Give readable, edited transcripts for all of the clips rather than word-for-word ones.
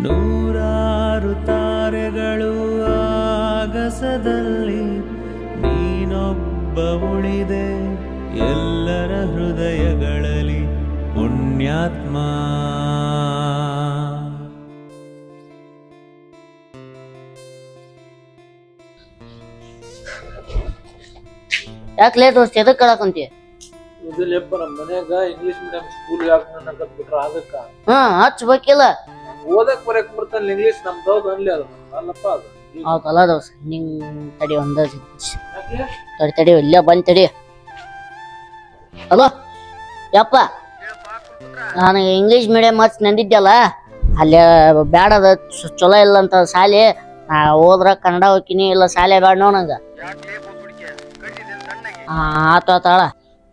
ನೂರಾರು ತಾರೆಗಳು ಆಗಸದಲ್ಲಿ ನೀನೊಬ್ಬ ಉಳಿದೆ ಎಲ್ಲರ ಹೃದಯಗಳಲ್ಲಿ ಪುಣ್ಯಾತ್ಮ. ಯಾಕೆ ಲೇಟ್ ದೋಸ್ತ ಎದಕ್ಕೆ ಕಳಕಂತೀಯ? ಇದಿಲ್ಲಪ್ಪ ನಮ್ಮ ಮನ್ಯಾಗ ಇಂಗ್ಲಿಷ್ ಮೀಡಿಯಂ ಸ್ಕೂಲ್ ಯಾಕೆ ಬಿಟ್ರ ಅದಕ್ಕ ಹಚ್ಬೇಕಿಲ್ಲ. ಓದಕ್ ಬರಕ್ ಬರ್ತಾನೆ ಇಂಗ್ಲಿಷ್ ನಮ್ದು ಅನ್ಲಿ ಅದು ಅಲ್ಲಪ್ಪ ಅದು ಹೌದಲ್ಲ ದೋಸ್ತ ನಿಂಗ್ ತಡಿ ಒಂದ ತಡಿ ತಡಿ ಇಲ್ಲೇ ಬಂದ್ ತಡಿ. ಹಲೋ ಯಪ್ಪ, ನಾನು ಇಂಗ್ಲಿಷ್ ಮೀಡಿಯಂ ಹಚ್ ನಂದಿದ್ದಲ್ಲ, ಅಲ್ಲೇ ಬ್ಯಾಡದ ಚಲೋ ಇಲ್ಲ ಅಂತ ಶಾಲೆ. ನಾ ಹೋದ್ರ ಕನ್ನಡ ಹೋಗ್ತೀನಿ, ಇಲ್ಲ ಶಾಲೆ ಬ್ಯಾಡ ನೋ ನಂಗ. ಆತಾಳ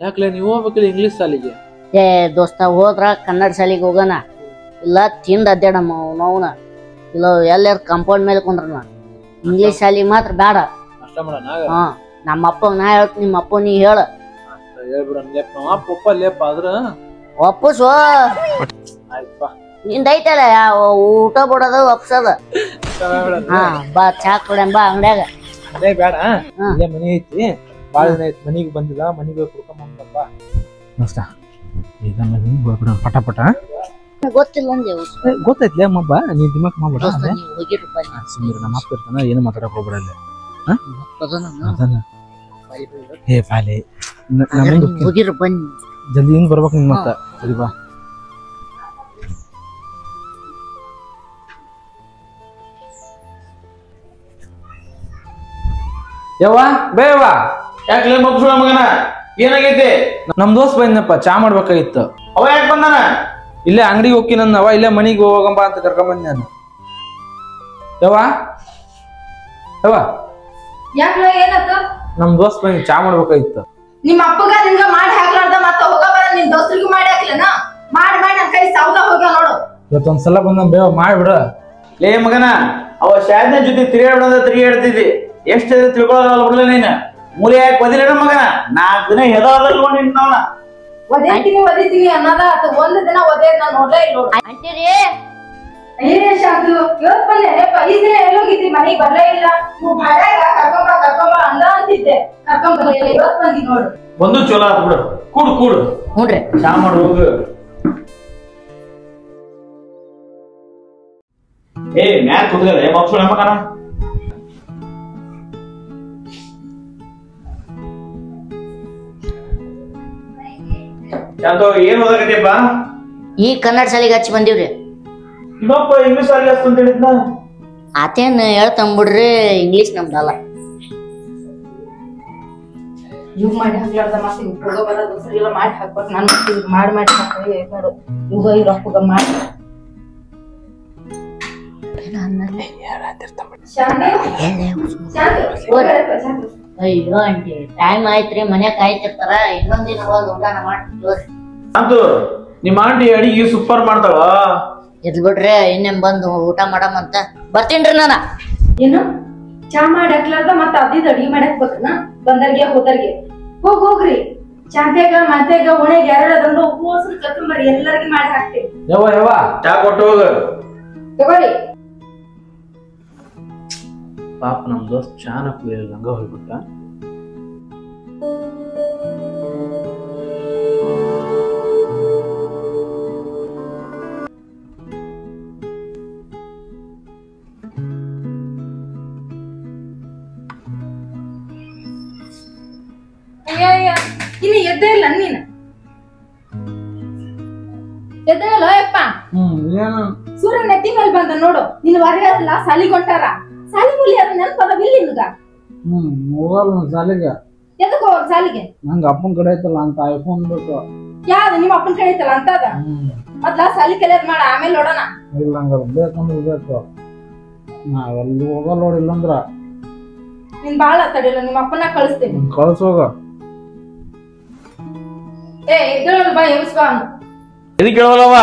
ಯಾಕ್ಲೆ ನೀವು ಹೋಗ್ಬೇಕಿಲ್ಲ ಇಂಗ್ಲಿಷ್ ಶಾಲಿಗೆ? ಏ ದೋಸ್ತ ಹೋದ್ರ ಕನ್ನಡ ಶಾಲಿಗೆ ಹೋಗೋಣ, ಇಲ್ಲ ತಿಂದ ಅಡ್ಡಾಡಮ್ಮ ಅವನ, ಇಲ್ಲ ಎಲ್ಲಾರ ಕಂಪೌಂಡ್ ಮೇಲೆ ಕುಂದ್ರ. ಇಂಗ್ಲಿಷ್ ಶಾಲಿಗೆ ಮಾತ್ರ ಬೇಡ. ಅಷ್ಟ ಮಾಡೋಣ. ಹಾ ನಮ್ಮ ಅಪ್ಪ ನಾ ಹೇಳ್ತ, ನಿಮ್ಮ ಅಪ್ಪ ನೀ ಹೇಳ. ಹೇಳ್ಬಿಡೋಣ ಲೇಪ ನಮ್ಮ ಪಪ್ಪ ಲೇಪ ಆದ್ರ ಒಪ್ಪಸು. ಆಯ್ತಪ್ಪ ನಿಂದ ಐತಲ್ಲ ಊಟ ಬಿಡೋದು ಒಪ್ಸದ. ಹಾ ಬಾ ಚಾ ಕೊಡಂ ಬಾ ಅಂಗಡ್ಯಾಗ. ಅದೇ ಬೇಡ, ಇಲ್ಲೇ ಮನಿ ಐತಿ, ಬಾಳ ದಿನ ಐತಿ ಮನಿಗೆ ಬಂದಿಲ್ಲ, ಮನಿಗೆ ಕುಡ್ಕೊಂಬಂದಪ್ಪ ದೋಸ್ತ. ಈಗ ಮನಿಗೆ ಹೋಗ್ಬಿಡ ಪಟ ಪಟ. ಗೊತ್ತಿಲ್ಲ ಅಂದೆ ಗೊತ್ತೈತ್ಲೆ ಮಬ್ಬ, ನೀ ದಿಮಾಕ್ ಮಾಡ್ಬಿಡ. ಹೋಗಿರಪ್ಪ ಸುಮ್ಮನೆ ನಮ್ಮ ಅಪ್ಪ ಇರ್ತಾನ, ಏನು ಮಾತಾಡಕ್ ಹೋಗ್ಬಿಡಲ್ಲ. ಏ ಪಾಲೆ ಹೋಗಿರ ಬನ್ನಿ, ಜಲ್ದಿ ಹಿಂಗ್ ಬರ್ಬೇಕು ನಿನ್ ಮತ್ತ. ಸರಿ ಬಾ. ಯವ್ವ ಬೇಯವ್ವ, ಯಾಕೆ ಮಗ್ಸುಳ ಮಗನ ಏನಾಗೈತಿ? ನಮ್ ದೋಸ್ತ್ ಬಂದಪ್ಪ, ಚಾ ಮಾಡ್ಬೇಕಾಗಿತ್ತು. ಅವ ಯಾಕೆ ಬಂದಾನ? ಇಲ್ಲೇ ಅಂಗಡಿಗೆ ಹೋಗಿ ನನ್ನವ, ಇಲ್ಲೇ ಮನಿಗೆ ಹೋಗಂಬ ಅಂತ ಕರ್ಕೊಂಡ್ ಬಂದ ನಾನು. ಯವ್ವ ಯವ್ವ, ಯಾಕ್ಲ ಏನಾತ? ನಮ್ ದೋಸ್ತ್ ಬಂದ್ ಚಾ ಮಾಡ್ಬೇಕಾಗಿತ್ತು. ನಿಮ್ಮ ಅಪ್ಪಗ ನಿನ್ಗ ಮಾಡಿ ಹಾಕ್ಲಾರ್ದ ಮತ್ತ ಹೋಗ ಬರ ನಿನ್ ದೋಸ್ತರಿಗೂ ಮಾಡಿ ಹಾಕ್ಲನ? ಮಾಡಿ ಮಾಡಿ ನನ್ ಕೈ ಸೌದ ಹೋಗ್ಯಾವ ನೋಡು. ಇವತ್ತೊಂದ್ಸಲ ಬಂದ ಬೇವ ಮಾಡ್ಬಿಡ. ಲೇ ಮಗನ, ಅವ ಶಾದಿನ ಜೊತೆ ತಿರುಗಾಡೋದ ತಿರುಗಾಡ್ತಿದ್ದಿ, ಎಷ್ಟು ತಿಳ್ಕೊಳ್ಳೋಲ್ಲ ಬಿಡ್ಲ ನೀನ್. ಮೂಲೆ ಯಾಕೆ ಒದಿಲೇನ ಮಗನ? 4 ದಿನ ಹೆದರ್ಕೊಂಡು ನಿನ್ನವನ ಒದಿತೀನಿ ಅನ್ನೋದ ಆತ, ಒಂದ್ ದಿನ ಒದೇದ್ ನಾನ್ ನೋಡ್ಲೇ ಇಲ್ಲ ನೋಡು. ಅಂತೀರಿ ಏನೇ ಶಾಂತು, ಇವತ್ ಬಂದೇನೆಪ್ಪ, ಈ ದಿನ ಎಲ್ಲೋಗಿದ್ದಿ? ಮನೆಗ್ ಬರ್ಲೇ ಇಲ್ಲ. ನೀವು ಭಾಡ್ಯಾಗ ಕರ್ಕೊಂಬ ಅಂದ ಅಂತಿದ್ದೆ, ಕರ್ಕೊಂಡ್ ಬರ್ಲಿಲ್ಲ, ಇವತ್ ಬಂದಿ ನೋಡು. ಒಂದು ಚಲೋ ಆತ್ ಬಿಡು. ಕೂಡು ಕೂಡು, ನೋಡ್ರಿ ಚಾ ಮಾಡಿ ಹೋಗು. ಏ ಮ್ಯಾಕ್ ಕುದ್ಗಲ್ಲ ಮಗ್ಸುಳ ಮಗನ. ಶಾಂತು ಏನ್ ಓದಾಕತ್ತೀಯಪ್ಪ? ಈ ಕನ್ನಡ ಶಾಲೆಗೆ ಹಚ್ಚಿ ಬಂದೀವ್ರಿ. ಇನ್ನೊಬ್ಬ ಇಂಗ್ಲಿಷ್ ಶಾಲೆ ಹಚ್ಚ ಅಂತ ಹೇಳಿದ್ನ. ಆತೇನ್ ಹೇಳ್ತಂಬಿಡ್ರಿ, ಇಂಗ್ಲಿಷ್ ನಮ್ದಲ್ಲ. ಇವ್ ಮಾಡಿ ಹಾಕ್ಲಾರ್ದ ಮತ್ತೆ ಹೋಗ ಬರ ದೋಸ್ತರಿಗೆಲ್ಲ ಮಾಡಿ ಹಾಕ್ಬೇಕು. ನಾನು ಮಾಡಿ ಹಾಕಿ ನೋಡು, ಇವಾಗ ಇವ್ರ ಅಪ್ಪಗ ಮಾಡಿ. ಅಯ್ಯೋ ಆಂಟಿ, ಟೈಮ್ ಆಯ್ತ್ರಿ, ಮನ್ಯಾಗ ಕಾಯ್ತಿರ್ತಾರ. ಇನ್ನೊಂದಿನ ಹೋಗಿ ಊಟನ ಮಾಡ್ತೀವ್ರಿ. ಶಾಂತು, ನಿಮ್ಮ ಆಂಟಿ ಅಡಿಗೆ ಸೂಪರ್ ಮಾಡ್ತಾಳ. ಇರ್ಲಿ ಬಿಡ್ರಿ, ಇನ್ನೇನ್ ಬಂದು ಊಟ ಮಾಡಮಂತ ಬರ್ತೀನ್ರಿ ನಾನ. ಏನು ಚಾ ಮಾಡಿ ಹಾಕ್ಲಾರ್ದ ಮತ್ತ ಅದಿದ್ ಅಡಿಗೆ ಮಾಡಿ ಹಾಕ್ಬೇಕನ? ಬಂದರ್ಗೆ ಹೋದರ್ಗೆ ಹೋಗ್ರಿ. ಚಾಂತ್ಯಾಗ ಮಾತ್ಯಾಗ ಒಣೆಗೆ ಎರಡು ಉಪ್ಪು ಹಸಿರು ಕತ್ತಂಬರಿ ಎಲ್ಲರಿಗೂ ಮಾಡಿ ಹಾಕ್ತೇವೆ. ಯವ್ವ ಯವ್ವ, ಚಾ ಕೊಟ್ಟು ಹೋಗು. ತಗೋರಿ. ಪಾಪ ನಮ್ ದೋಸ್ತ್ ಚಾನ ಕುಡಿಯಲ್ಲ, ಹಂಗ ಹೋಗ್ಬಿಟ್ಟ. ಇನ್ನು ಎದ್ದೇ ಇಲ್ಲ ನೀನ್? ಎದ್ದಲ್ಲ ಯಪ್ಪ, ಸೂರ್ಯ ನೆತ್ತಿ ಮೇಲೆ ಬಂದ ನೋಡು. ನಿನ್ ಹೊರಗಾರಲ್ಲ ಸಾಲಿಗೆ ಹೊಂಟಾರ, ಸಾಲಿ ಮೂಲಿ ಅದ ನೆನಪದವಿಲ್ಲ ನಿನ್ಗ? ಹೋಗಲ್ಲ ಸಾಲಿಗೆ. ಎದಕ್ ಹೋಗ ಸಾಲಿಗೆ? ನಂಗ ಅಪ್ಪನ ಕಡೆ ಐತಲ್ಲ ಅಂತ ಐಫೋನ್ ಬೇಕು. ಯಾವ್ದು ನಿಮ್ಮ ಅಪ್ಪನ ಕಡೆ ಐತಲ್ಲ ಅಂತದ? ಮೊದ್ಲ ಸಾಲಿ ಕಲಿಯೋದ್ ಮಾಡ, ಆಮೇಲೆ ನೋಡೋಣ. ಇಲ್ಲ ಹಂಗ ಬೇಕಂದ್ರೆ ಬೇಕು. ನಾವೆಲ್ಲಿ ಹೋಗಲ್ಲ ನೋಡಿ, ಇಲ್ಲಂದ್ರ ನಿನ್ ಬಾಳ ತಡಿಲ್ಲ, ನಿಮ್ಮ ಅಪ್ಪನ ಕಳಿಸ್ತೀನಿ. ಕಳ್ಸೋಗ. ಏ ಎದ್ದಳ ಬಾ, ಎಬ್ಸ್ ಬಾ. ಇದಕ್ಕೆ ಹೇಳೋಲ್ಲವ,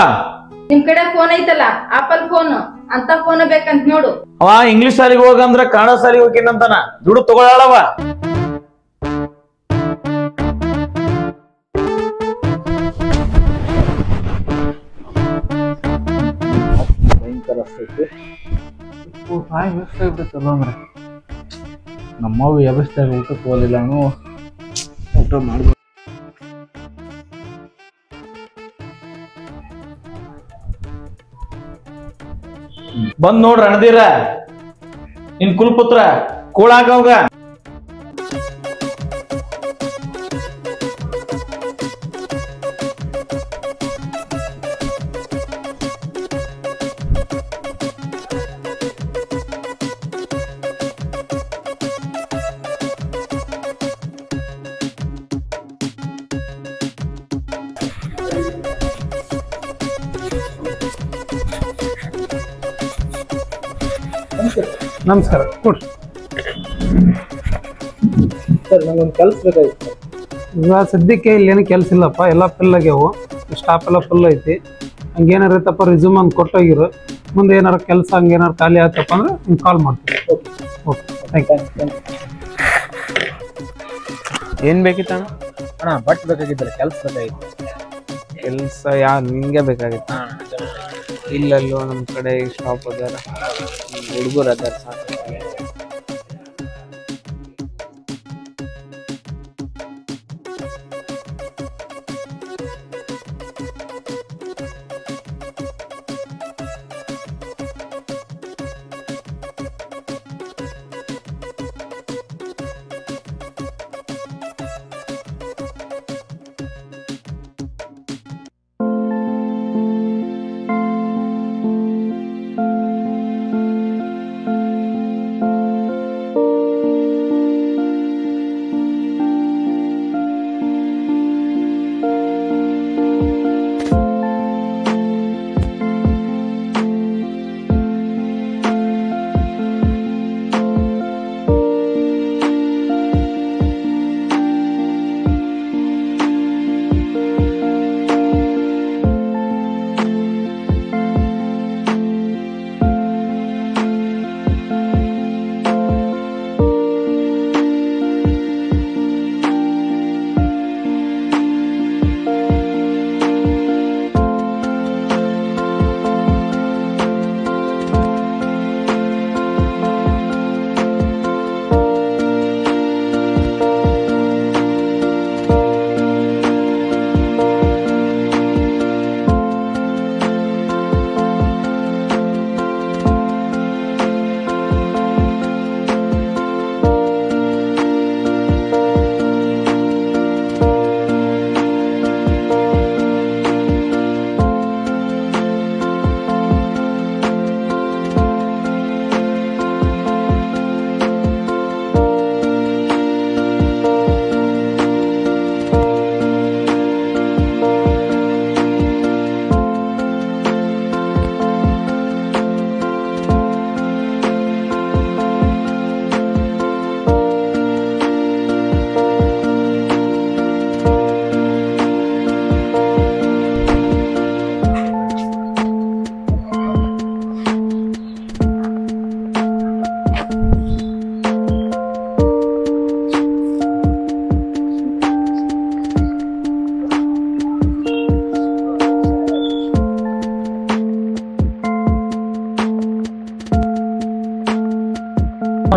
ನಿಮ್ ಕಡೆ ಫೋನ್ ಐತಲ್ಲ, ಆಪಲ್ ಫೋನ್ ಅಂತ ಫೋನ್ ಬೇಕಂತ ನೋಡು. ಅವ ಇಂಗ್ಲಿಷ್ ಶಾಲೆಗೆ ಹೋಗಂದ್ರ ಕನ್ನಡ ಶಾಲೆಗೆ ಹೋಗಿನಂತಾನ, ದುಡ್ಡು ತಗೊಳ್ಳವ. ಭಯಂಕರ ಆಗೈತಿ. ಟೈಮ್ ವೇಸ್ಟ್ ಆಗಿಬಿಡುತ್ತಲ್ಲ ಅಂದ್ರೆ ನಮ್ಮವು ವ್ಯವಸ್ಥೆ ಊಟಕ್ಕೆ ಹೋಗಲಿಲ್ಲ ಅನ್ನೋ ಊಟ ಮಾಡ್ಬೋದು. ಬಂದ್ ನೋಡ್ರಿ ಅಣದಿರ ನಿನ್ ಕುಲಪುತ್ರ ಕೂಳಾಗವ್ಗ. ನಮಸ್ಕಾರ ಕೊಡ್ರಿ ಸರ್. ನಂಗೊಂದು ಕೆಲಸ ಬೇಕಾಗಿತ್ತು. ಇವಾಗ ಸದ್ಯಕ್ಕೆ ಇಲ್ಲಿ ಏನು ಕೆಲಸ ಇಲ್ಲಪ್ಪ, ಎಲ್ಲ ಫುಲ್ ಆಗ್ಯಾವು, ಸ್ಟಾಫ್ ಎಲ್ಲ ಫುಲ್ ಐತಿ. ಹಂಗೇನಾರು ಇರ್ತಪ್ಪ ರಿಸ್ಯೂಮ್ ಒಂದು ಕೊಟ್ಟೋಗಿರು. ಮುಂದೆ ಏನಾರು ಕೆಲಸ ಹಂಗೇನಾರು ಖಾಲಿ ಆಯ್ತಪ್ಪ ಅಂದ್ರೆ ನಿಮ್ಗೆ ಕಾಲ್ ಮಾಡ್ತೀನಿ. Okay thank you. ಏನ್ ಬೇಕಿತ್ತು ಅಣ್ಣ? ಅಣ್ಣ ಬಟ್ ಬೇಕಾಗಿದ್ದಲ್ಲ, ಕೆಲಸ ಬೇಕಾಗಿತ್ತು. ಕೆಲಸ ನಿಂಗೆ ಬೇಕಾಗಿತ್ತ? ಇಲ್ಲಲ್ಲೋ ನಮ್ಮ ಕಡೆ ಸ್ಟಾಪ್ ಅದಾರ, ಹುಡುಗರು ಅದಾರ ಸಾಕು.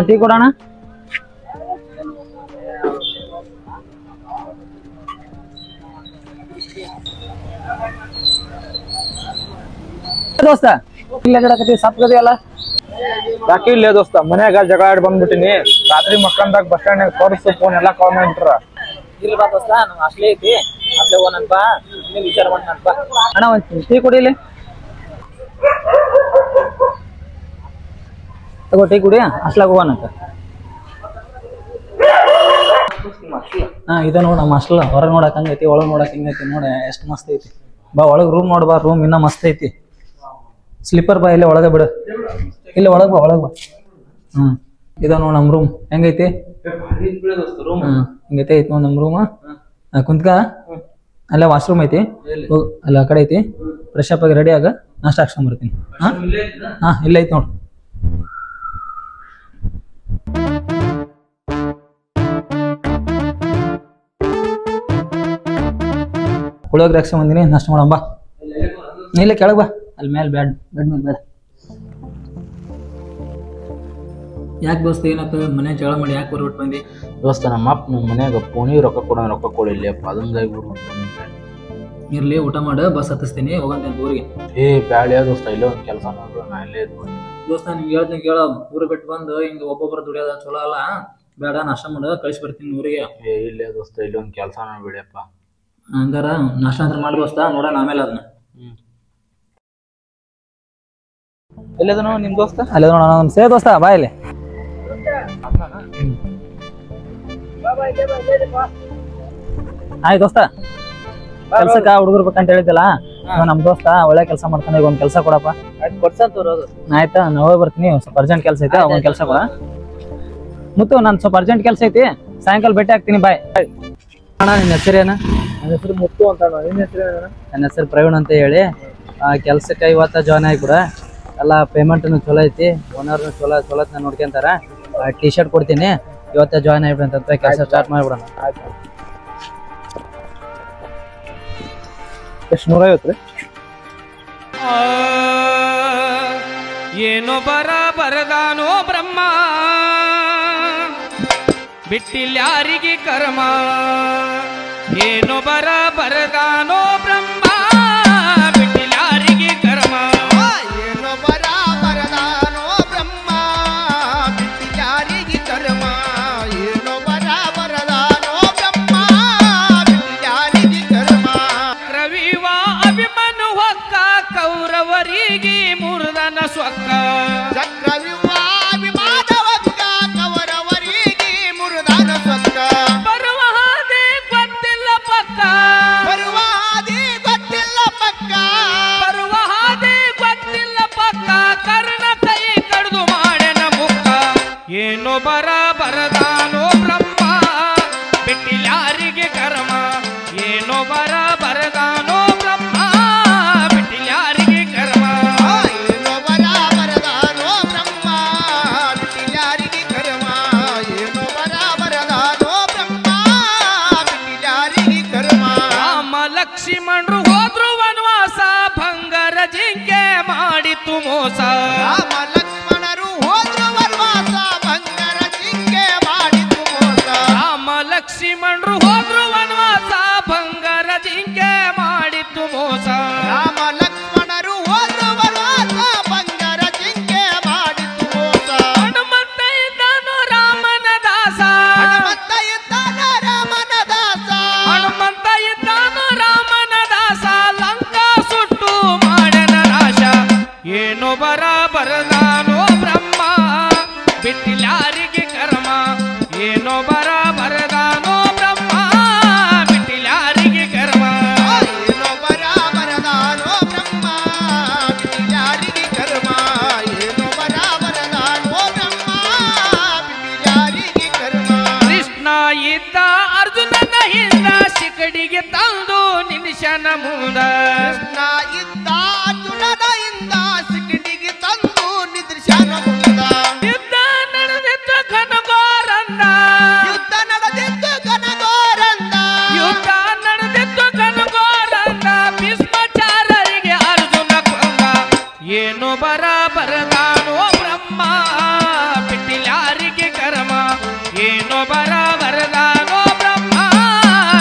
ಟೀ ಕೊಡೋಣ. ದೋಸ್ತ ಇಲ್ಲ ಜಡಕತಿ ಸಪ್ಗದಿಯಲ್ಲ ಯಾಕೆ ಇಲ್ಲೇ ದೋಸ್ತ ಮನ್ಯಾಗ ಜಗಳ ಆಡಿ ಬಂದ್ಬಿಟ್ಟಿನಿ. ರಾತ್ರಿ ಮಕ್ಕಂದಾಗ ಬಸ್ ಸ್ಟ್ಯಾಂಡ್ ತೋರಿಸು ಫೋನ್ ಎಲ್ಲಾ ಕಾಲ್ ಮಾಡಿಬಿಟ್ರ. ಇಲ್ಲ ಬಾ ದೋಸ್ತ ನಾವು ಅಷ್ಟೇ ಐತಿ ಅಷ್ಟೇ ಹೋಗೋಣಪ್ಪ. ನೀನು ವಿಚಾರ ಮಾಡಣಪ್ಪ. ಅಣ್ಣ ಒಂದು ಟೀ ಕೊಡಿ ಇಲ್ಲಿ. ತಗೋ ಟೀ ಕುಡಿ ಅಷ್ಟ್ಲಾಗ ಹೋಗೋಣಂತ. ಇದ ನೋಡ ನಮ್ಮ ಅಷ್ಟಲ್ಲ ಹೊರಗೆ ನೋಡಕ್ ಹಂಗೈತಿ, ಒಳಗೆ ನೋಡಕ್ ಹಿಂಗೈತಿ. ನೋಡ ಎಷ್ಟು ಮಸ್ತ್ ಐತಿ. ಬಾ ಒಳಗೆ ರೂಮ್ ನೋಡ್ ಬಾ, ರೂಮ್ ಇನ್ನ ಮಸ್ತ್ ಐತಿ. ಸ್ಲೀಪರ್ ಬಾ, ಇಲ್ಲೇ ಒಳಗೆ ಬಿಡು. ಇಲ್ಲ ಒಳಗ್ ಬಾ, ಒಳಗ್ ಬಾ. ಇದ ನೋಡ್ ನಮ್ ರೂಮ್ ಹೆಂಗೈತಿ. ಹಿಂಗೈತಿ ಐತಿ ನೋಡ್ ನಮ್ ರೂಮ್. ಕುಂತ್ಕ, ಅಲ್ಲ ವಾಶ್ರೂಮ್ ಐತಿ, ಅಲ್ಲ ಆ ಕಡೆ ಐತಿ. ಫ್ರೆಶ್ ಅಪ್ ಆಗಿ ರೆಡಿ ಆಗ, ನಾಷ್ಟ ಹಾಕ್ಸ್ಕೊಂಡ್ ಬರ್ತೀನಿ. ಹಾ ಇಲ್ಲ ಐತಿ ನೋಡ್. ಪುಳಿಯೋಗರೆ ಹಾಕ್ಸ್ಕೊಂಡ್ ಬಂದಿನಿ, ನಾಷ್ಟ ಮಾಡೋಣ ಬಾ. ಇಲ್ಲ ಕೆಳಗ್ ಬಾ, ಅಲ್ಲಿ ಮೇಲೆ ಬೆಡ್ ಮೇಲೆ ಬೇಡ. ಯಾಕೆ ದೋಸ್ತ ಏನಾಯ್ತು ಮನೆ ಜಗಳ ಮಾಡಿ ಯಾಕೆ ಬರ್ಬಿಟ್ಟು ಬಂದಿ? ದೋಸ್ತ ನಮ್ಮ ಅಪ್ಪ ನಮ್ಮ ಮನ್ಯಾಗ ಫೋನಿಗೆ ರೊಕ್ಕ ಕೊಡಿಲ್ಲಪ್ಪ ಅದಂಗಾಗಿ ಇರ್ಲಿ ಊಟ ಮಾಡು, ಬಸ್ ಹತ್ತಿಸ್ತೀನಿ ಹೋಗಂತ ಊರಿಗೆ. ಏ ಬ್ಯಾಳ್ಯಾ ದೋಸ್ತ ಇಲ್ಲೇ ಒಂದು ಕೆಲಸ ನೋಡ್ರು ನಾ ಇಲ್ಲೇ ದೋಸ್ತ ನಿಮ್ಗೆ ಹೇಳ್ತೀನಿ ಕೇಳ, ಊರು ಬಿಟ್ಟು ಬಂದು ಹಿಂಗೆ ಒಬ್ಬೊಬ್ಬರು ದುಡಿಯೋದ ಚಲೋ ಅಲ್ಲ, ಬೇಡ ನಾಷ್ಟ ಮಾಡು ಕಳಿಸಿ ಬರ್ತೀನಿ ಊರಿಗೆ. ಏ ಇಲ್ಲೇ ದೋಸ್ತ ಇಲ್ಲಿ ಒಂದು ಕೆಲಸ ನೋಡ್ಬಿಡಿಯಪ್ಪ. ಹಂಗಾರ ನಾಷ್ಟ ಅಂತ ಮಾಡಿ ದೋಸ್ತ, ನೋಡೋಣ ಆಮೇಲೆ ಅದನ್ನ. ಎಲ್ಲದನೋ ನಿಮ್ ದೋಸ್ತ? ಅಲ್ಲೇ ನೋಡೋಣ ನಮ್ಮ ಸೇ ದೋಸ್ತ ಬಾ ಇಲ್ಲಿ. ಆಯ್ತು ದೋಸ್ತ, ಕೆಲ್ಸಕ್ಕ ಹುಡುಗರು ಬೇಕಂತ ಹೇಳಿದ್ದಲ್ಲ, ನಮ್ ದೋಸ್ತ ಒಳ್ಳೆ ಕೆಲಸ ಮಾಡ್ತಾನೆ, ಈಗ ಒಂದ್ ಕೆಲಸ ಕೊಡಪ್ಪ. ಆಯ್ತಾ ನಾವೇ ಬರ್ತೀನಿ, ಸ್ವಲ್ಪ ಅರ್ಜೆಂಟ್ ಕೆಲಸ ಐತೆ, ಒಂದ್ ಕೆಲಸ ಕೊಡ. ಮುತ್ತು ನನ್ ಸ್ವಲ್ಪ ಅರ್ಜೆಂಟ್ ಕೆಲಸ ಐತಿ, ಸಾಯಂಕಾಲ ಭೇಟಿ ಆಗ್ತೀನಿ, ಬಾಯ್. ಅಣ್ಣ ನಿನ್ನ ಹೆಸರೇನ? ನನ್ನ ಹೆಸರು ಮುತ್ತು ಅಂತ. ನಿನ್ನ ಹೆಸರು? ನನ್ನ ಹೆಸರು ಪ್ರವೀಣ್ ಅಂತ ಹೇಳಿ. ಕೆಲ್ಸಕ್ಕೆ ಇವತ್ತ ಜಾಯ್ನ್ ಆಗಿಬಿಡ, ಎಲ್ಲ ಪೇಮೆಂಟ್ನು ಚಲೋ ಐತಿ, ಓನರ್ನು ಚಲೋ ನೋಡ್ಕೊಂತಾರ. ಟಿ ಶರ್ಟ್ ಕೊಡ್ತೀನಿ, ಇವತ್ತೇ ಜಾಯ್ನ್ ಆಗಿಬಿಡಂತ ಕೆಲಸ ಸ್ಟಾರ್ಟ್ ಮಾಡಿಬಿಡೋಣ. ಎಷ್ಟು 150 ರೀ? ಏನೋ ಬರದಾನೋ ಬ್ರಹ್ಮ, ಬಿಟ್ಟಿಲ್ಯಾರಿಗೆ ಕರ್ಮ. ಏನೋ ಬರದಾನೋ ಬ್ರಹ್ಮ, ಬಿಟ್ಟಿಲ್ಯಾರಿಗೆ ಕರ್ಮ. ಏನೋ ಬರದಾನೋ ಬ್ರಹ್ಮ, ಬಿಟ್ಟಿಲ್ಯಾರಿಗೆ ಕರ್ಮ. ಏನೋ ಬರದಾನೋ ಬ್ರಹ್ಮ, ಬಿಟ್ಟಿಲ್ಯಾರಿಗೆ ಕರ್ಮ. ರವಿವ ಅಭಿಮನು ಹೊಕ್ಕ, ಕೌರವರಿಗೆ ಮುರುದನ ಸೊಕ್ಕ. ಚಕ್ರವ್ಯೂಹ ವಿಮಾನವಕ್ಕ, ಕೌರವರಿಗೆ ಮುರುದನ ಸೊಕ್ಕ. ಬರುವ ಹಾದಿ ಗೊತ್ತಿಲ್ಲ ಪಕ್ಕ, ಬರುವ ಹಾದಿ ಗೊತ್ತಿಲ್ಲ ಪಕ್ಕ, ಬರುವ ಹಾದಿ ಗೊತ್ತಿಲ್ಲ ಪಕ್ಕ. ಕರ್ಣ ಕೈ ಕಡ್ದು ಮಾಡೆನ ಮುಕ್ಕ. ಏನೋ ಬರದಾನೋ ಬ್ರಹ್ಮ, ಬಿಟ್ಟಿಲ್ಯಾರಿಗೆ ಕರ್ಮ. ಏನೋ ಬರದಾನೋ ಬ್ರಹ್ಮ, ಬಿಟ್ಟಿಲ್ಯಾರಿಗೆ ಕರ್ಮ. ಏನೋ ಬರದಾನೋ ಬ್ರಹ್ಮ, ಬಿಟ್ಟಿಲ್ಯಾರಿಗೆ ಕರ್ಮ. ಏನೋ ಬರದಾನೋ ಬ್ರಹ್ಮ, ಬಿಟ್ಟಿಲ್ಯಾರಿಗೆ ಕರ್ಮ. ರಾಮ ಲಕ್ಷ್ಮಣರು ಹೋದ್ರು ವನವಾಸ, ಬಂಗಾರ ಜಿಂಕೆ ಮಾಡಿತು ಮೋಸ. ರಾಮ ಲಕ್ಷ್ಮಣರು ಹೋದ್ರು ವನವಾಸ, ಬಂಗಾರ ಜಿಂಕೆ ಮಾಡಿತು ಮೋಸ. ರಾಮ ಲಕ್ಷ್ಮಣರು ಹೋದ್ರು ವನವಾಸ, ಬಂಗಾರ ಜಿಂಕೆ ಮಾಡಿತು ಮೋಸ. ರಾಮ ಲಕ್ಷ್ಮಣರು ಹೋದ್ರು ವನವಾಸ, ಬಂಗಾರ ಜಿಂಕೆ ಮಾಡಿತು ಮೋಸ. ಹನುಮಂತ ಇದ್ದಾನು ರಾಮನ ದಾಸ, ಹನುಮಂತ ಇದ್ದಾನ ರಾಮನ ದಾಸ, ಹನುಮಂತ ಇದ್ದಾನು ರಾಮನ ದಾಸ. ಲಂಕಾ ಸುಟ್ಟು ಮಾಡನ ನಾಶ. ಏನೋ ಬರದಾನೋ ಬ್ರಹ್ಮ, ಬಿಟ್ಟಿಲ್ಯಾರಿಗೆ ಕರ್ಮ. ಏನೋ ಬರದಾನೋ ಬ್ರಹ್ಮ, ಬಿಟ್ಟಿಲ್ಯಾರಿಗೆ ಕರ್ಮ. ಏನೋ ಬರದಾನೋ ಬ್ರಹ್ಮ, ಬಿಟ್ಟಿಲ್ಯಾರಿಗೆ ಕರ್ಮ. ಏನೋ ಬರದಾನೋ ಬ್ರಹ್ಮ, ಬಿಟ್ಟಿಲ್ಯಾರಿಗೆ ಕರ್ಮ. ಕೃಷ್ಣ ಇದ್ದ ಅರ್ಜುನನ ಹಿಂದ, ಶಿಕಡಿಗೆ ತಂದು ನಿಮಿಷನ ಮುಂದ. ಕೃಷ್ಣ ಇದ್ದ ಅರ್ಜುನನ ಹಿಂದ, ಸಿಕಡಿಗೆ ತಂದು ನಿದ್ರಿಶನ ಮುಂದ. ಯುದ್ಧ ನಡೆದಿತ್ತು ಘನಘೋರಂದ, ಯುದ್ಧ ನಡೆದಿತ್ತು ಘನಘೋರಂದ, ಯುದ್ಧ ನಡೆದಿತ್ತು ಘನಘೋರಂದ. ಭೀಷ್ಮಾಚಾರ್ಯರಿಗೆ ಅರ್ಜುನ ಕೊಂದ. ಏನೋ ಬರದಾನೋ ಬ್ರಹ್ಮ, ಬಿಟ್ಟಿಲ್ಯಾರಿಗೆ ಕರ್ಮ. ಏನೋ ಬರದಾನೋ ಬ್ರಹ್ಮ,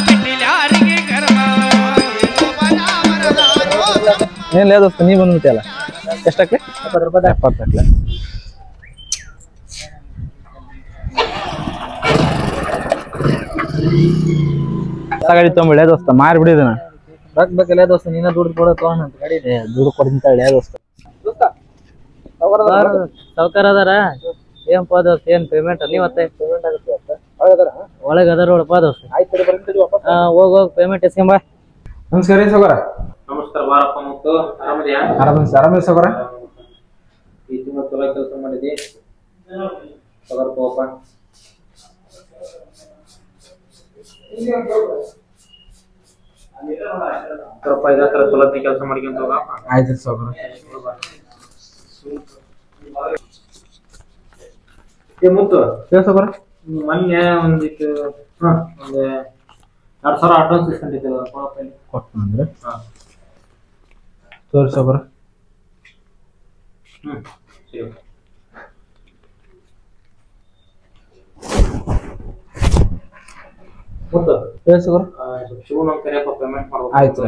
ಬಿಟ್ಟಿಲ್ಯಾರಿಗೆ ಕರ್ಮ. ಏನೋ ಬರದಾನೋ ಬ್ರಹ್ಮ. ಏನ್ ಲೇ ದೋಸ್ತ, ನೀ ಬಂದ್ಬಿಟ್ಟಿಯಲ್ಲ. ಎಷ್ಟಾಕ್ಲಿ? 70 ರೂಪಾಯಿ. 70 ಹಾಕ್ಲಿ. ಗಾಡಿ ತೊಗೊಂಬಿಳೆ ದೋಸ್ತ, ಮಾರಿ ಬಿಡಿದನ. ರೊಕ್ಕ ಬೇಕಲ್ಲ ದೋಸ್ತ, ನೀನ ದುಡ್ಡು ಕೊಡ ತಗೋಣ ಗಾಡಿ. ದುಡ್ಡು ಕೊಡ್ತಾಳೆ ದೋಸ್ತ. ಸಾವ್ಕಾರ ಅದಾರ? ಏನಪ್ಪ ದೋಸ್ತ, ಏನ್ ಪೇಮೆಂಟ್ ನೀವತ್ತೆ? ಪೇಮೆಂಟ್ ಆಗುತ್ತೆ ಒಳಗೆ ಅದಾರ ನೋಡಪ್ಪ ದೋಸ್ತ. ಹೋಗ್ ಪೇಮೆಂಟ್ ಎಸ್ಕೊಂಬ. ನಮಸ್ಕಾರ ರೀ ಸೌಕರ. ನಮಸ್ಕಾರ ಬಾರಪ್ಪ ಮುತ್ತು, ಆರಾಮದಿಯಾ? ಆರಾಮ ಸೌಕರ. ಈ ತಿಂಗಳು ಚಲೋ ಕೆಲಸ ಮಾಡಿದಿ, ಪಗಾರ ತಗೋಪ್ಪ. ಇದೇ ತರ ಚಲೋ ಕೆಲಸ ಮಾಡ್ಕೊಂತ ಹೋಗಪ್ಪ. ಆಯ್ತು ಸೌಕರ. ಏ ಮುತ್ತು, ಸೌಕರ. ಮೊನ್ನೆ ಒಂದಿಟ್ಟು ಒಂದು 2000 ಅಡ್ವಾನ್ಸ್ ಇಸ್ಕೊಂಡಿದ್ದಲ್ಲ, ಕೊಟ್ಟು ಅಂದ್ರೆ ತೋರಿ ಸೌಕರ. ಸರಿ. ಗುರು ಆಯ್ತು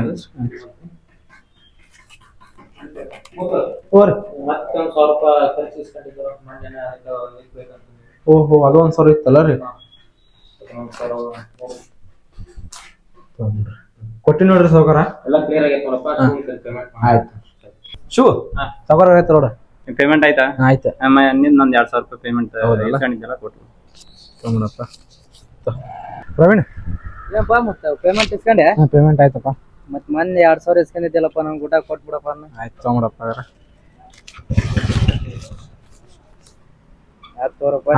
ಮತ್ತೊಂದ್ ಸ್ವಲ್ಪ ಖರ್ಚು ಇಸ್ಕೊಂಡಿದ್ರು ಮೊನ್ನೆ ಓಹೋ ಅದು 1,000 ಇತ್ತಲ್ಲ ರೀ ಕೊಟ್ಟಿ ನೋಡ್ರಿ ಸಾವ್ಕಾರ ಎಲ್ಲ ಕ್ಲಿಯರ್ ಆಗೈತೆ ನೋಡಪ್ಪ ಪೇಮೆಂಟ್ ಆಯ್ತು ಶಿವ ಸಾವ್ಕಾರ ಆಯ್ತು ನೋಡ ಪೇಮೆಂಟ್ ಆಯ್ತಾ ಆಯ್ತು ನಿಂದೊಂದ್ 2,000 ರೂಪಾಯಿ ಪೇಮೆಂಟ್ ಇಸ್ಕೊಂಡಿದ್ದೆಲ್ಲ ಕೊಟ್ಟು ತಗೊಂಡಪ್ಪ ಪ್ರವೀಣ್ ಏನಪ್ಪ ಮತ್ತೆ ಪೇಮೆಂಟ್ ಇಸ್ಕೊಂಡೆ ಪೇಮೆಂಟ್ ಆಯ್ತಪ್ಪ ಮತ್ತೆ ಮೊನ್ನೆ 2,000 ಇಸ್ಕೊಂಡಿದ್ದೆಲ್ಲಪ್ಪ ನಂಗೆ ಊಟ ಕೊಟ್ಬಿಡಪ್ಪ ಆಯ್ತು ತಗೊಂಡಪ್ಪ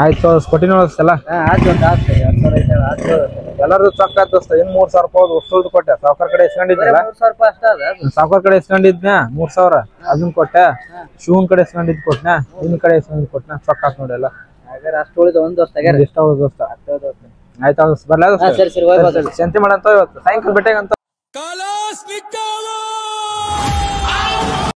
ಆಯ್ತು ಕೊಟ್ಟಿ ನೋಡಲ್ಲ ಎಲ್ಲರದು ಚೊಕ್ಕ ಆಯ್ತು ಇನ್ 3,000 ರೂಪಾಯಿ ವಸ್ತುಳ್ದು ಕೊಟ್ಟೆ ಸಾವ್ಕಾರ ಕಡೆ ಇಸ್ಕೊಂಡಿದ್ನಲ್ಲ ಸಾವ್ಕಾರ ಕಡೆ ಇಸ್ಕೊಂಡಿದ್ನ 3,000 ಅದನ್ನ ಕೊಟ್ಟೆ ಶಿವನ್ ಕಡೆ ಇಸ್ಕೊಂಡಿದ್ ಕೊಟ್ನ ನಿನ್ ಕಡೆ ಇಸ್ಕೊಂಡಿದ್ ಕೊಟ್ನ ಚೊಕ್ಕ ಆತ್ ನೋಡಿ ಎಲ್ಲ ಅಷ್ಟು ಉಳಿದ ಒಂದ್ ದೋಸ್ತ ಇಷ್ಟ ಉಳಿದ ದೋಸ್ತ ಆಯ್ತು ಬರ್ಲ ಸರಿ ಶಾಂತಿ ಮಾಡಂತ ಇವತ್ತು ಸಾಯಂಕಾಲ ಬೆಟ್ಟೆಗಂತ